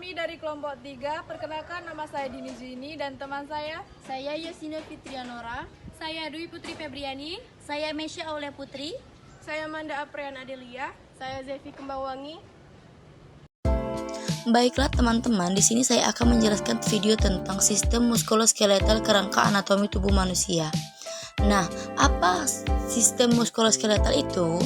Kami dari kelompok 3, perkenalkan nama saya Dini Zini dan teman saya Yosina Fitrianora. Saya Dwi Putri Febriani. Saya Mesya Aulia Putri. Saya Manda Aprian Adelia. Saya Zevi Kembangwangi. Baiklah teman-teman, di sini saya akan menjelaskan video tentang sistem muskuloskeletal kerangka anatomi tubuh manusia. Nah, apa sistem muskuloskeletal itu?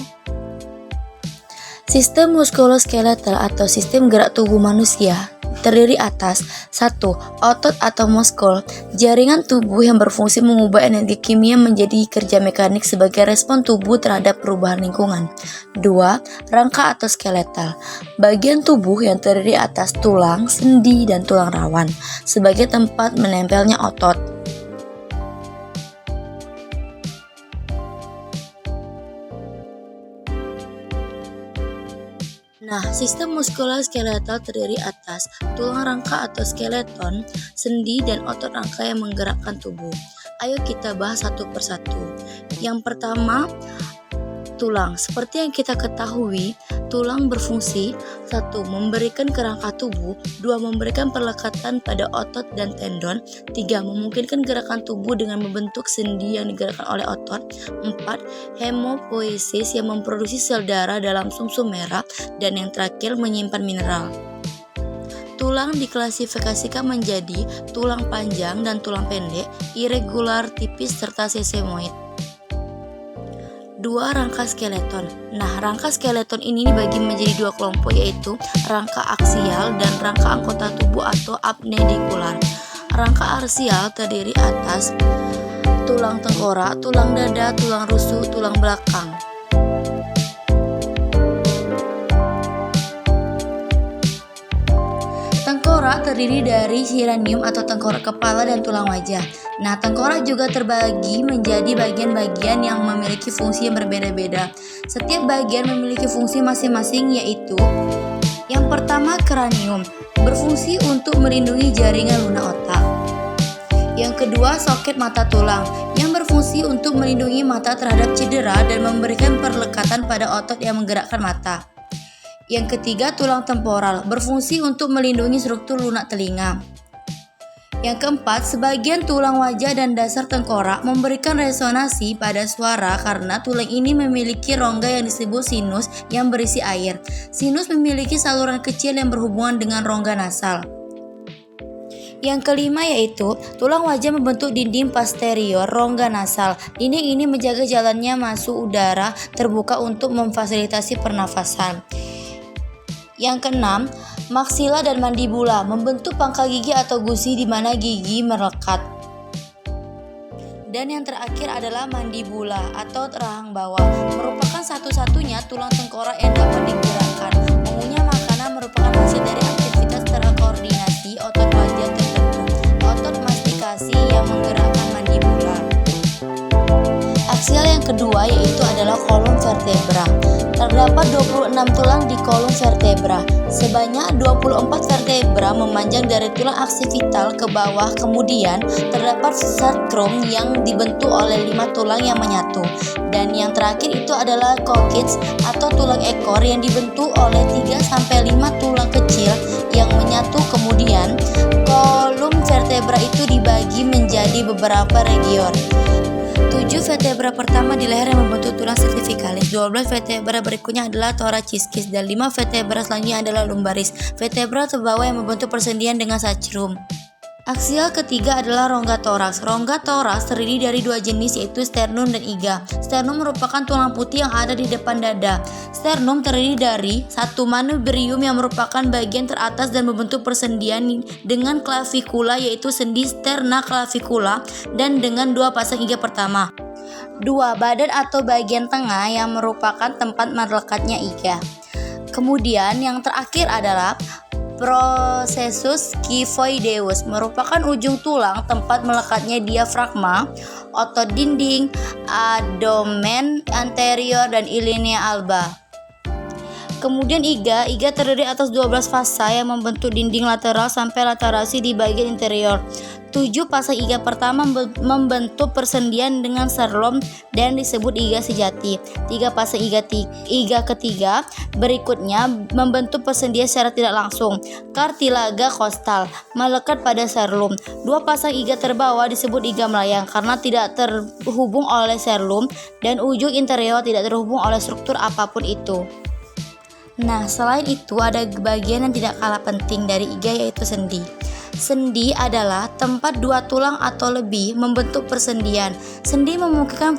Sistem muskuloskeletal atau sistem gerak tubuh manusia terdiri atas 1. Otot atau muskul, jaringan tubuh yang berfungsi mengubah energi kimia menjadi kerja mekanik sebagai respon tubuh terhadap perubahan lingkungan. 2. Rangka atau skeletal, bagian tubuh yang terdiri atas tulang, sendi, dan tulang rawan sebagai tempat menempelnya otot. Nah, sistem muskuloskeletal terdiri atas tulang rangka atau skeleton, sendi, dan otot rangka yang menggerakkan tubuh. Ayo kita bahas satu persatu. Yang pertama, tulang. Seperti yang kita ketahui, tulang berfungsi 1. Memberikan kerangka tubuh, 2. Memberikan perlekatan pada otot dan tendon, 3. Memungkinkan gerakan tubuh dengan membentuk sendi yang digerakkan oleh otot, 4. Hemopoiesis yang memproduksi sel darah dalam sumsum merah, dan yang terakhir menyimpan mineral. Tulang diklasifikasikan menjadi tulang panjang dan tulang pendek, irregular, tipis, serta sesamoid. 2. Rangka skeleton. Nah, rangka skeleton ini dibagi menjadi 2 kelompok, yaitu rangka aksial dan rangka anggota tubuh atau apnedikular. Rangka aksial terdiri atas tulang tengkorak, tulang dada, tulang rusuk, tulang belakang. Tengkorak terdiri dari cranium atau tengkorak kepala dan tulang wajah. Nah, tengkorak juga terbagi menjadi bagian-bagian yang memiliki fungsi yang berbeda-beda. Setiap bagian memiliki fungsi masing-masing, yaitu yang pertama, cranium, berfungsi untuk melindungi jaringan lunak otak. Yang kedua, soket mata tulang, yang berfungsi untuk melindungi mata terhadap cedera dan memberikan perlekatan pada otot yang menggerakkan mata. Yang ketiga, tulang temporal, berfungsi untuk melindungi struktur lunak telinga. Yang keempat, sebagian tulang wajah dan dasar tengkorak memberikan resonansi pada suara karena tulang ini memiliki rongga yang disebut sinus yang berisi air. Sinus memiliki saluran kecil yang berhubungan dengan rongga nasal. Yang kelima yaitu tulang wajah membentuk dinding posterior rongga nasal. Dinding ini menjaga jalannya masuk udara terbuka untuk memfasilitasi pernafasan. Yang keenam, maksila dan mandibula membentuk pangkal gigi atau gusi di mana gigi melekat. Dan yang terakhir adalah mandibula atau rahang bawah, merupakan satu-satunya tulang tengkorak yang dapat digerakkan. Mengunyah makanan merupakan hasil dari aktivitas terkoordinasi otot wajah tertentu, otot mastikasi yang menggerakkan mandibula. Aksial yang kedua yaitu adalah kolom vertebra. Terdapat 26 tulang di kolom vertebra. Sebanyak 24 vertebra memanjang dari tulang aksipital ke bawah. Kemudian terdapat sacrum yang dibentuk oleh 5 tulang yang menyatu. Dan yang terakhir itu adalah coccyx atau tulang ekor yang dibentuk oleh 3-5 tulang kecil yang menyatu. Kemudian kolom vertebra itu dibagi menjadi beberapa region. 7 vertebra pertama di leher yang membentuk tulang cervicalis, 12 vertebra berikutnya adalah thoraciskis, dan 5 vertebra selanjutnya adalah lumbaris. Vertebra terbawah yang membentuk persendian dengan sacrum. Aksial ketiga adalah rongga toraks. Rongga toraks terdiri dari 2 jenis, yaitu sternum dan iga. Sternum merupakan tulang putih yang ada di depan dada. Sternum terdiri dari 1 manubrium yang merupakan bagian teratas dan membentuk persendian dengan clavikula, yaitu sendi sterna clavikula, dan dengan 2 pasang iga pertama. 2 badan atau bagian tengah yang merupakan tempat melekatnya iga. Kemudian yang terakhir adalah processus kyphoideus, merupakan ujung tulang tempat melekatnya diafragma, otot dinding, abdomen anterior, dan ilinea alba. Kemudian iga terdiri atas 12 fasa yang membentuk dinding lateral sampai laterasi di bagian interior. 7 pasang iga pertama membentuk persendian dengan serlom dan disebut iga sejati. 3 pasang iga ketiga berikutnya membentuk persendian secara tidak langsung, kartilaga kostal, melekat pada serlum. 2 pasang iga terbawah disebut iga melayang karena tidak terhubung oleh serlum dan ujung interior tidak terhubung oleh struktur apapun itu. Nah, selain itu ada bagian yang tidak kalah penting dari iga, yaitu sendi. Sendi adalah tempat 2 tulang atau lebih membentuk persendian. Sendi memungkinkan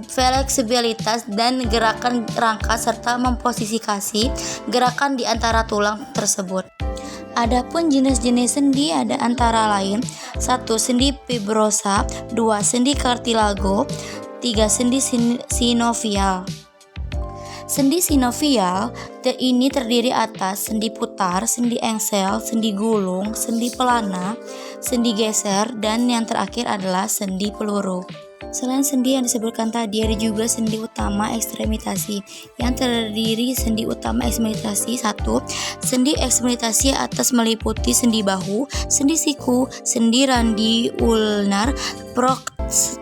fleksibilitas dan gerakan rangka serta memposisikan gerakan di antara tulang tersebut. Adapun jenis-jenis sendi ada antara lain: 1. Sendi fibrosa, 2. Sendi kartilago, 3. Sendi sinovial. Sendi sinovial ini terdiri atas sendi putar, sendi engsel, sendi gulung, sendi pelana, sendi geser, dan yang terakhir adalah sendi peluru. Selain sendi yang disebutkan tadi, ada juga sendi utama ekstremitasi yang terdiri sendi utama ekstremitasi 1. Sendi ekstremitasi atas meliputi sendi bahu, sendi siku, sendi randi ulnar,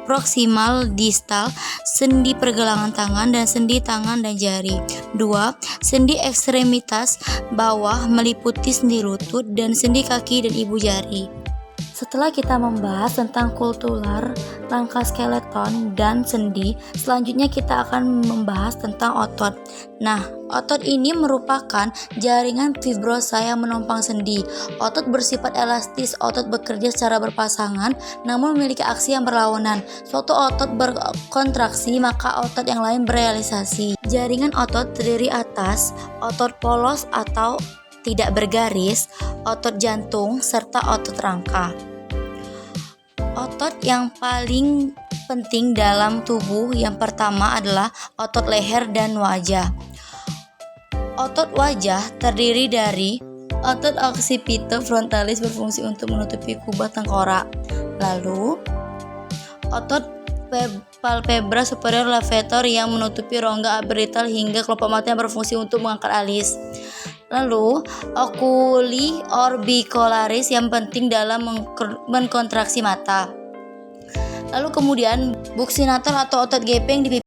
proksimal distal, sendi pergelangan tangan, dan sendi tangan dan jari. 2. Sendi ekstremitas bawah meliputi sendi lutut dan sendi kaki dan ibu jari. Setelah kita membahas tentang kultular, rangka skeleton, dan sendi, selanjutnya kita akan membahas tentang otot. Nah, otot ini merupakan jaringan fibrosa yang menopang sendi. Otot bersifat elastis, otot bekerja secara berpasangan, namun memiliki aksi yang berlawanan. Suatu otot berkontraksi, maka otot yang lain berealisasi. Jaringan otot terdiri atas otot polos atau tidak bergaris, otot jantung, serta otot rangka. Otot yang paling penting dalam tubuh yang pertama adalah otot leher dan wajah. Otot wajah terdiri dari otot occipito frontalis berfungsi untuk menutupi kubah tengkorak. Lalu, otot palpebra superior levator yang menutupi rongga arbitral hingga kelopak mata yang berfungsi untuk mengangkat alis. Lalu, oculi orbicularis yang penting dalam mengkontraksi mata. Lalu kemudian buccinator atau otot gepeng di